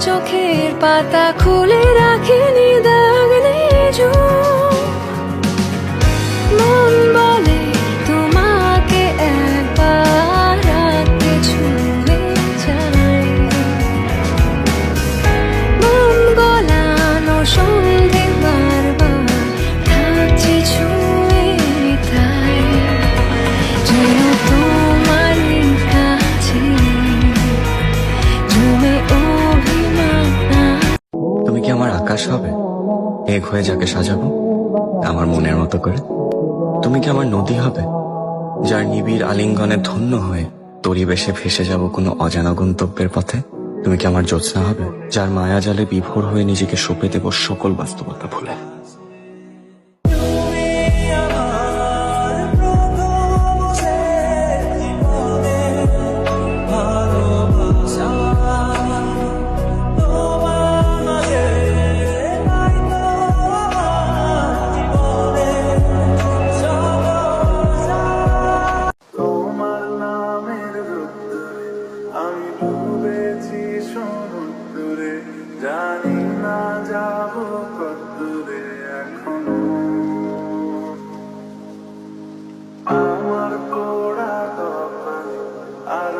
চোখের পাতা খুলে রাখিনি দাগ নেই। মন বলে তোমাকে একবার রাতে ছুঁয়ে যাই। মন গলানো সন্ধে বারবার থাকছে ছুঁয়ে তাই। যেন তোমার কাছে জমে অভিমান। তুমি কি আমার আকাশ হবে, মেঘ হয়ে যাকে সাজাবো আমার মনের মতো করে? তুমি কি আমার নদী হবে, যার নিবিড় আলিঙ্গনে ধন্য হয়ে তরিবেশে ভেসে যাব কোনো অজানা গন্তব্যের পথে? তুমি কি আমার জ্যোৎস্না হবে, যার মায়া জালে বিভোর হয়ে নিজেকে সঁপে দেব সকল বাস্তবতা ভুলে? আমি ডুবেছি সমুদ্রে, জানি না যাব কতদূরে এখনো। আমার পোড়া কপাল আর